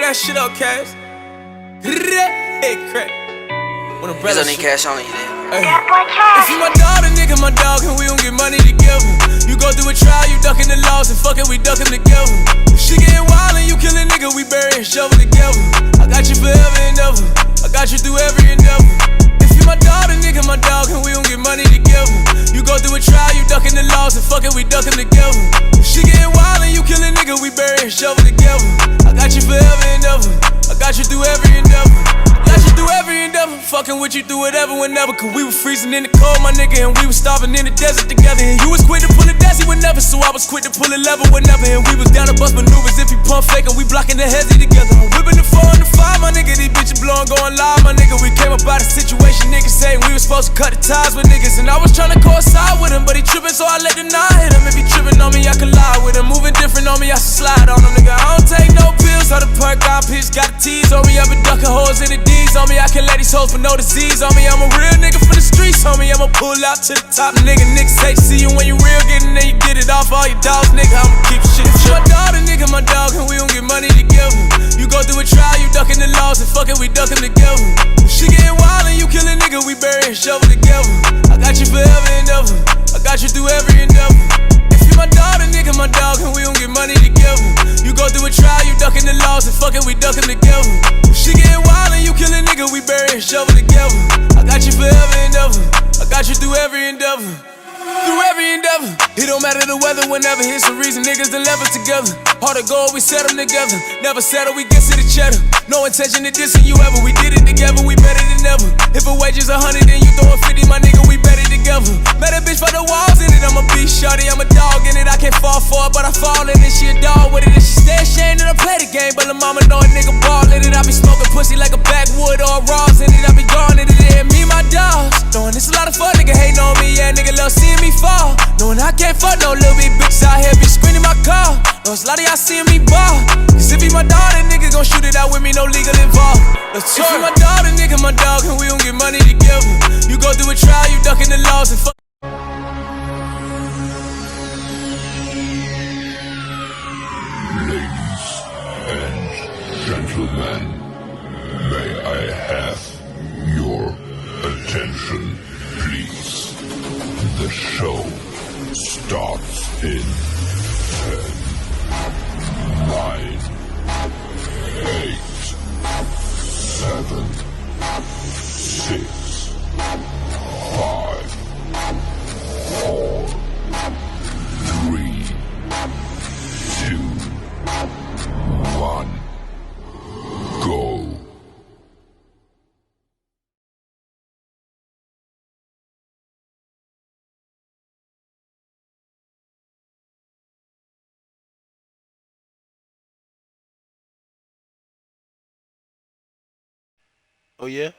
that shit up, Cash. Hey, crack. When a brother need cash on you then. If you my dog, then nigga my dog, and we don't get money together. You go through a trial, you ducking the laws, and fuck it, we ducking together. If she getting wild and you kill a nigga, we bury and shovel together. I got you forever and ever. I got you through every endeavor. If you my dog, then nigga my dog, and we don't get money together. You go through a trial, you ducking the laws, and fuck it, we ducking together. If she getting wild and you kill a nigga, we bury and shovel together. I got you forever and ever. I got you through every endeavor. Got you through every endeavor. Fucking with you through whatever, whenever. Cause we were freezing in the cold, my nigga, and we was starving in the desert together. And you was quick to pull a desi whenever, so I was quick to pull a lever whenever. And we was down to bust maneuvers if you pump fake, and we blocking the hezzy together. I'm whipping the 4 and the 5, my nigga. These bitches blowing, going live, my nigga. We came up out of situation, niggas saying we was supposed to cut the ties with niggas. And I was trying to coincide with him, but he tripping, so I let the 9 hit him. If he tripping on me, I can lie with him. Moving different on me, I should slide on him, nigga. I don't take no pills, so the perk I pitch got a tease on me. I been ducking holes in the D's on me. I can let these hoes for no disease on me. I'm a real nigga for the streets, homie. I'ma pull out to the top, nigga. Niggas say see you when you real, getting there, you get it off all your dogs, nigga. I'ma keep shit chill. My dog, the nigga, my dog, and we don't get money together. You go through a trial, you ducking the laws, and fuck it, we ducking together. If she getting wild and you kill a nigga, we bury and shovel together. I got you forever and ever. I got you through every endeavor. If you my dog, the nigga, my dog, and we don't get money together. You go through a trial, you ducking the laws, and fuck it, we ducking together. If she getting wild and you kill a nigga, we bury and shovel together. I got you forever and ever. I got you through every endeavor. Through every endeavor. It don't matter the weather, whenever it's a reason. Niggas done level together. Hard to go, we settle together. Never settle, we get to the cheddar. No intention to dissing you ever. We did it together, we better than ever. If a wage is 100 and you throwin' 50, my nigga, we better together. Met a bitch for the walls in it. I'm a beast shorty, I'm a dog in it. I can't fall for it, but I fall in it. She a dog with it. And she stay ashamed that I play the game. But the mama know a nigga ball in it. I be smoking pussy like a backwood or a Ross in it. I be gone in it. And me, my dogs. Knowing it's a lot of fun, nigga hating on me. Yeah, nigga love seeing me fall. Knowing I can't fuck no little bit bitches out here be screaming my car. Know it's a lot of y'all seeing me ball. Cause if he my dog, then niggas gon' shoot it out with me, no legal involved. If you my dog, then nigga my dog, and we don't get money together. You go through a trial, you ducking the laws and fuck. Ladies and gentlemen, may I have your attention, please? The show starts in 10, 9, 8, 7, 6, 5, 4, 3, 2, 1, go. Oh yeah?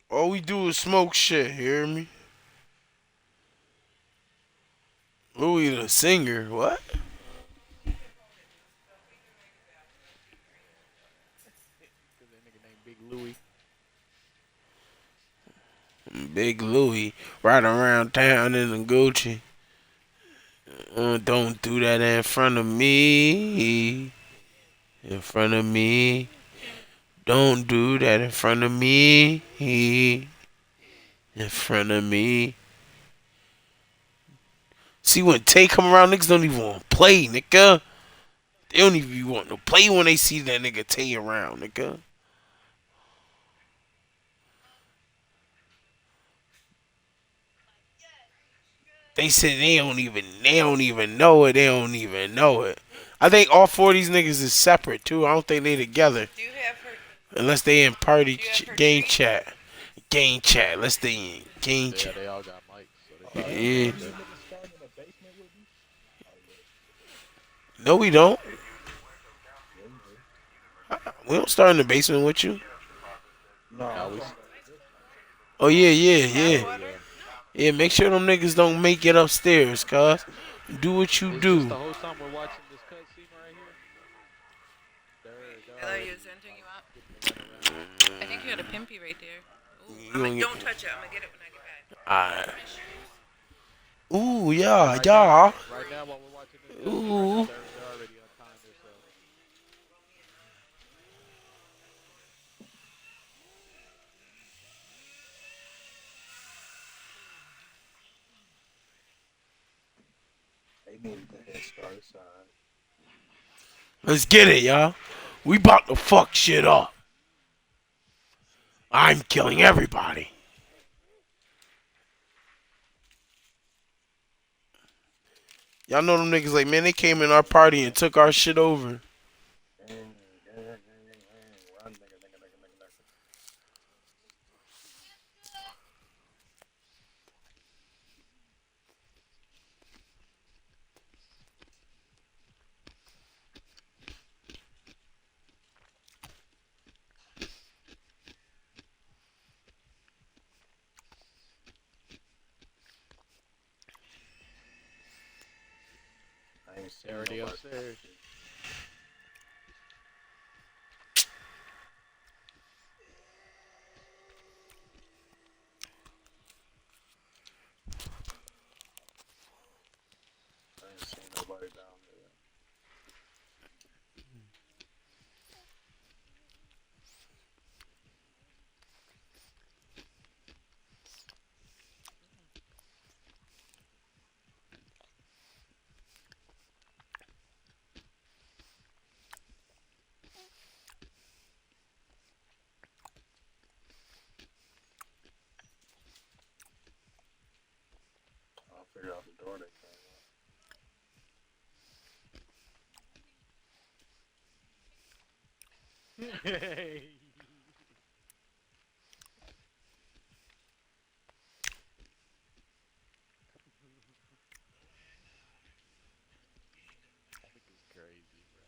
All we do is smoke shit, hear me? Louis the singer, what? Big Louis, right around town in the Gucci. Don't do that in front of me. In front of me. Don't do that in front of me. In front of me. See, when Tay come around, niggas don't even want to play, nigga. They don't even want to play when they see that nigga Tay around, nigga. They said they don't even know it. They don't even know it. I think all 4 of these niggas is separate too. I don't think they together. Do you have her? Unless they in party game chat. Game chat. Unless they in game chat. Yeah, they all got mics. So Yeah. No, we don't. We don't start in the basement with you. no. Oh yeah. Yeah, make sure them niggas don't make it upstairs, cuz. Do what you It's just do. the whole time we're watching this cutscene right here. They're Hello, already you sending you up? getting to run around. I think you had a pimpy right there. Ooh, You gonna don't touch it. I'm gonna get it when I get back. Alright. Ooh, And yeah, yeah. right now, while we're watching this cutscene right now, Ooh. they're already untying themselves. They needed the head start side. Let's get it, y'all. We about to fuck shit up. I'm killing everybody. Y'all know them niggas like, man, they came in our party and took our shit over. Run, nigga, nigga, nigga, nigga, nigga. I ain't seen They're already nobody. upstairs. I ain't seen nobody down there. I'll figure out the door they came out. Hey. This is crazy, bro.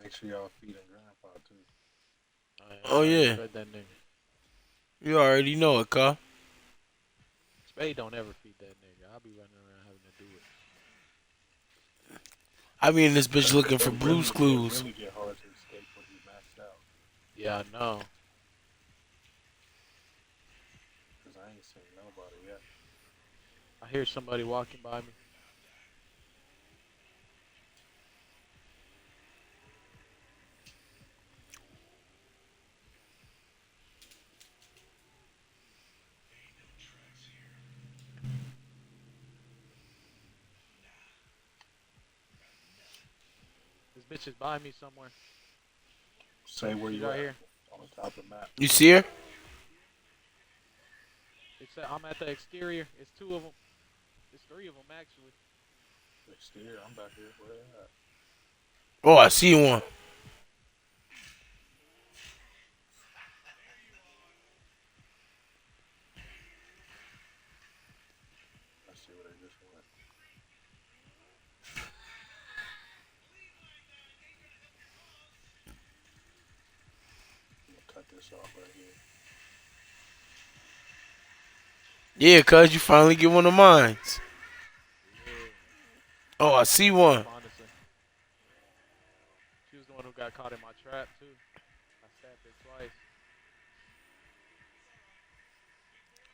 Make sure y'all feeding Grandpa too. Oh, yeah. Fed that nigga. You already know it, cuz. Spade don't ever feed that nigga. I'll be running around having to do it. I be in this bitch looking for It Blue's Clues. really get hard to escape when you maxed out. Yeah, I know. Cause I ain't seen nobody yet. I hear somebody walking by me. This bitch is by me somewhere. Say where She's you right at. here. On the top of the map. You see her? I'm at the exterior. It's two of them. It's three of them actually. Exterior, I'm back here. Where they at? Oh, I see one. Let's see where they just went. I'm gonna cut this off right here. Yeah, cuz you finally get one of mine. Oh, I see one. Honestly. She was the one who got caught in my trap too. I stabbed her twice.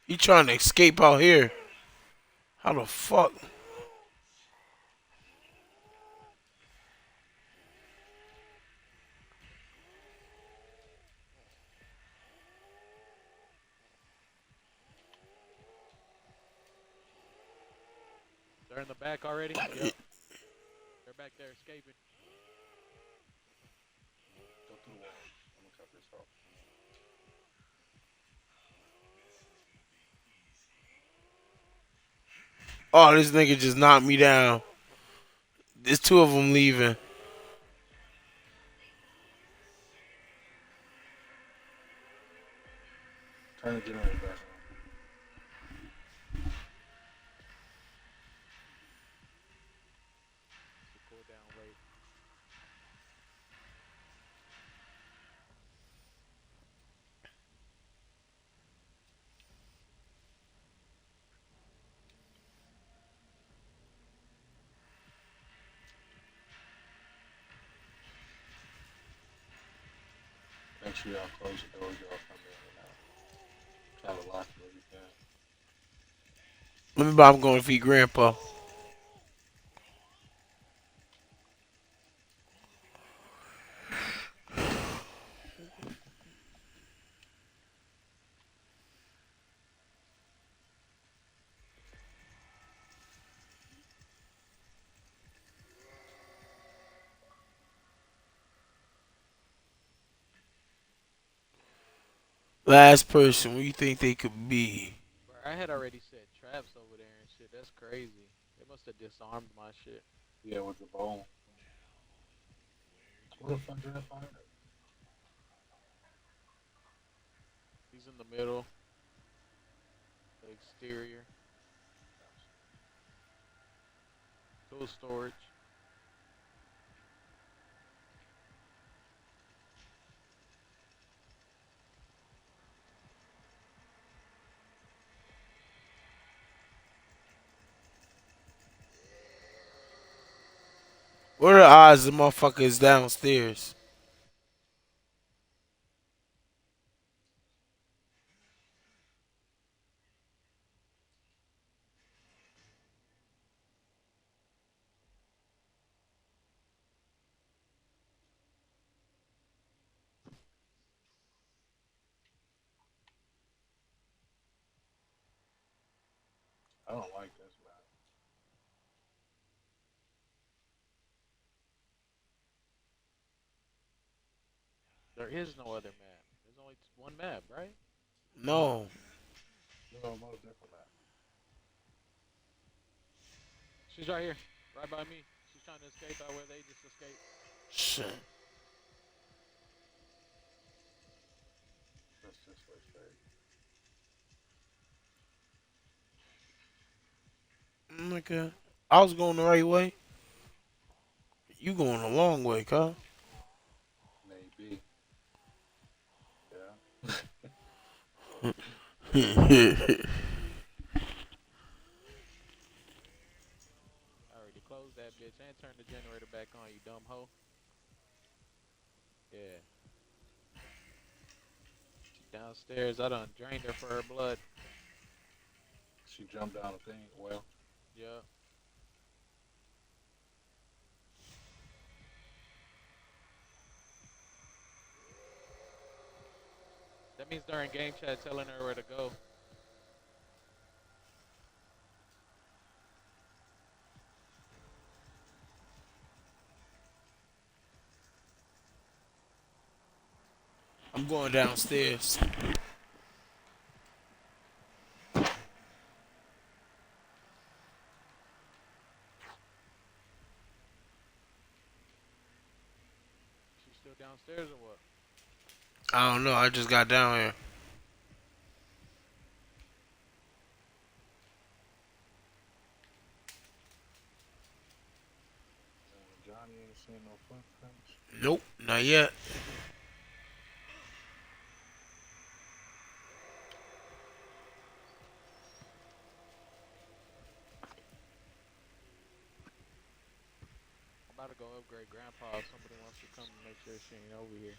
You trying to escape out here. How the fuck? They're in the back already? Yep. They're back there escaping. Go through the wall. I'm gonna cut this off. Oh, this nigga just knocked me down. There's two of them leaving. Turn the generator back on. It's the cool down rate. Make sure y'all close the doors y'all come in and out. Try to lock it if you can. Let me buy. I'm going to feed Grandpa. Last person. What do you think they could be? Bro, I had already set traps over there and shit. That's crazy. They must have disarmed my shit. Yeah, with the bone. What the fuck did I find? He's in the middle. The exterior. Tool storage. What are the odds the motherfucker is downstairs? I don't like this map. There is no other map. There's only one map, right? No. No, most different map. She's right here. Right by me. She's trying to escape out where they just escaped. Shit. Let's just switch straight. Nigga, I was going the right way. You going the long way, cuz. Maybe. Yeah. I already closed that bitch and turned the generator back on, you dumb hoe. Yeah. She downstairs. I done drained her for her blood. She jumped down the thing. Well, Yeah. That means during game chat telling her where to go. I'm going downstairs. She's still downstairs or what? I don't know. I just got down here. Johnny ain't seen no footprints. Nope, not yet. I'm about to go upgrade Grandpa if somebody wants to come and make sure she ain't over here.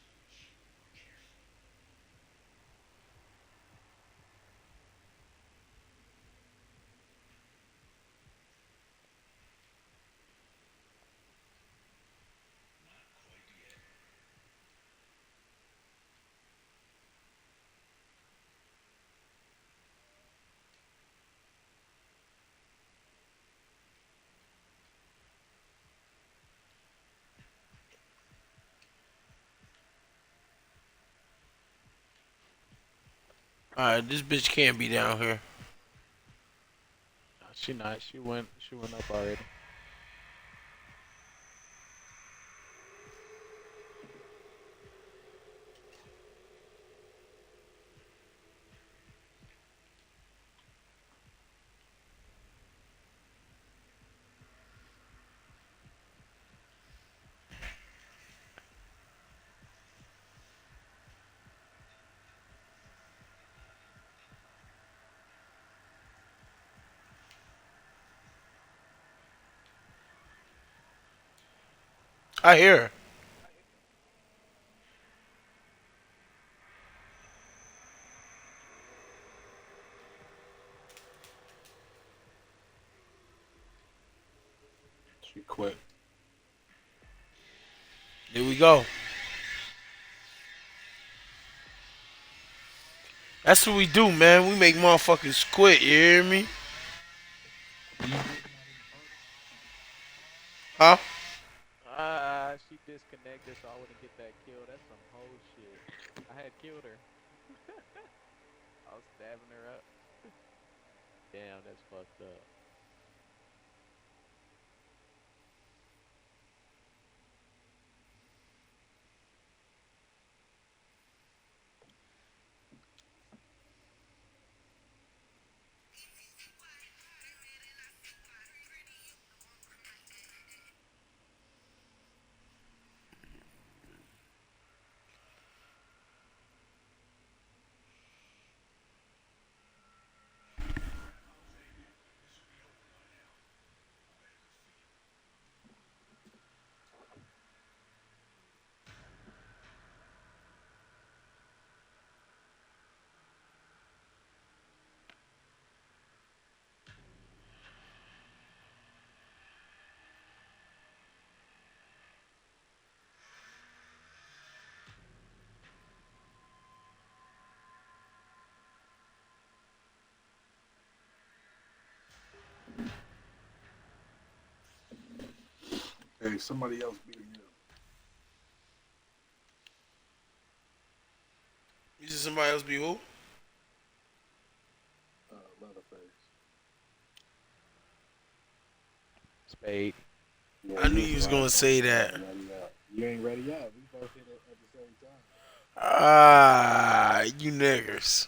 Alright, this bitch can't be down here. Oh, She nice. She went up already. I hear her. She quit. Here we go. That's what we do, man. We make motherfuckers quit, you hear me? Huh? She disconnected so I wouldn't get that kill. That's some whole shit. I had killed her. I was stabbing her up. Damn, that's fucked up. Hey, somebody else beating you. You said somebody else be who? Leatherface. Spade. Yeah, I knew you was gonna say that. You ain't ready yet. We both hit it at the same time. Ah, you niggers.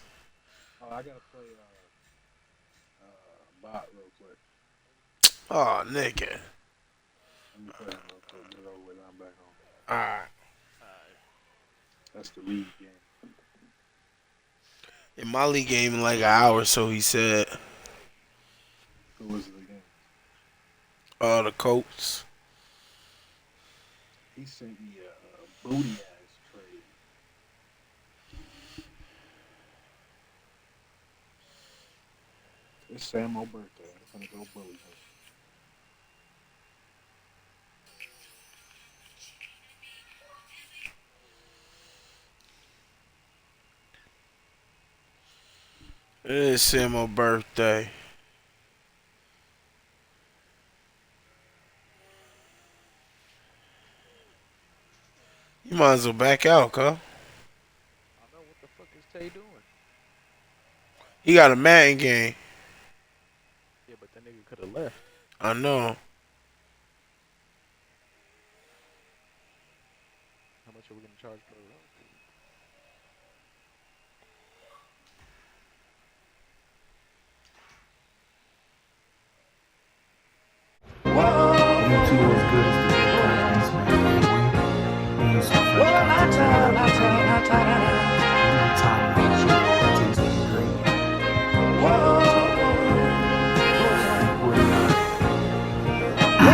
Oh, I gotta play bot real quick. Oh, nigga. Let me play him real quick. Get it over with. I'm back on. Alright. That's the lead game. In my league game in like an hour, so he said. Who was it again? The Colts. He sent me a booty ass trade. It's Samo's birthday. I'm gonna go bully him. It's Samo's birthday. You might as well back out, cuz. I know what the fuck is Tay doing. He got a Madden game. Yeah, but that nigga could have left. I know. How much are we gonna charge for a run? YouTube was good as the good contents, man. We need some fresh content.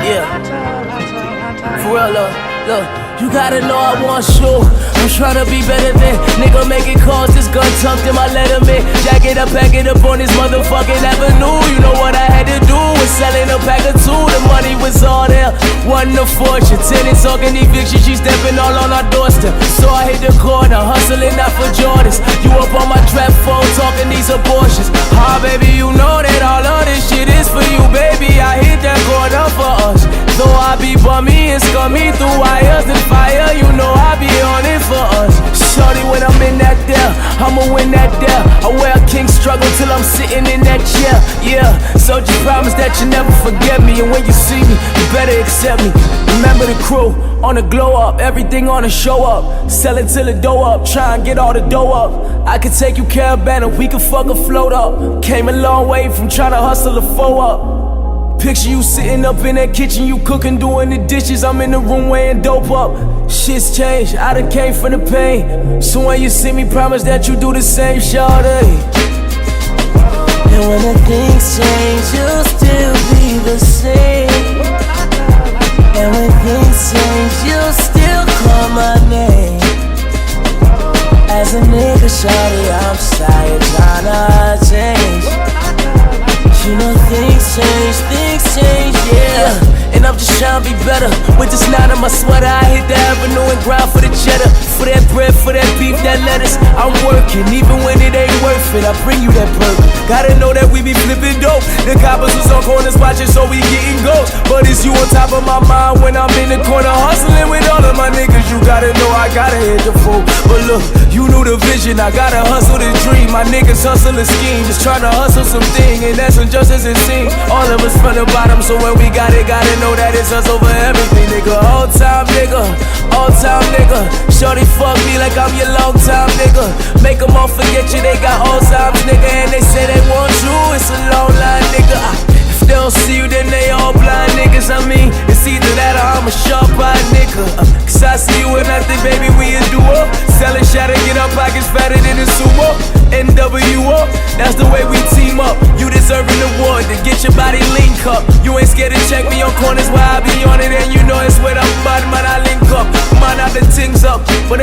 Yeah. For real, look, you gotta know I want you. I'm tryna be better than nigga making calls, this gun tucked in my letterman. Jack it up, pack it up on this motherfucking avenue. You know what I had to do was selling a pack of two. The money was all there, wasn't a fortune. Tenants talking eviction, she stepping all on our doorstep. So I hit the corner, hustling not for Jordans. You up on my trap phone, talking these abortions. Ah, baby, you know that all of this shit is for you, baby. I hit that corner for us. Though I be bummy and scummy through wires and fire, you know I be on it for us. Shorty, when I'm in that there, I'ma win that there. I wear a king struggle till I'm sitting in that chair. Yeah, so just promise you never forget me. And when you see me, you better accept me. Remember the crew on the glow up, everything on the show up. Sell it till the dough up, try and get all the dough up. I could take you Carabana, we could fuck a float up. Came a long way from trying to hustle a foe up. Picture you sitting up in that kitchen, you cooking, doing the dishes. I'm in the room weighing dope up. Shit's changed, I done came from the pain. So when you see me, promise that you do the same, shawty. And when the things change, you'll still be the same. And when things change, you'll still call my name. As a nigga, shawty, I'm tired tryna change. You know things change, yeah. And I'm just tryna be better. With this 9 on my sweater, I hit the avenue and grind for the cheddar. For that bread, for that beef, that lettuce, I'm working. Even when it ain't worth it, I bring you that burger. Gotta know that we be flipping dope. The coppers was on corners watching, so we getting ghosts. But it's you on top of my mind when I'm in the corner hustling with all of my niggas. You gotta know I gotta hit the fool. But look, you knew the vision, I gotta hustle the dream. My niggas hustle a scheme, just tryna hustle something. And that's just as it seems. All of us from the bottom, so when we got it, gotta know that it's us over everything, nigga. All time nigga, all time nigga. Shorty fuck me like I'm your long time nigga. Make them all forget you, they got Alzheimer's, nigga. And they say they want you, it's a long line, nigga. If they don't see you, then they all blind niggas. I mean, it's either that or I'm a sharp-eyed nigga. Cause I see you and nothing, baby, we a duo. Selling shatter, get our pockets fatter than a sumo. NWO, that's the way we team up. You deserve an award to get your body link up. You ain't scared to check me on corners where I be on it. And you know it's when I'm bad, man, I link up. Man, I the things up, but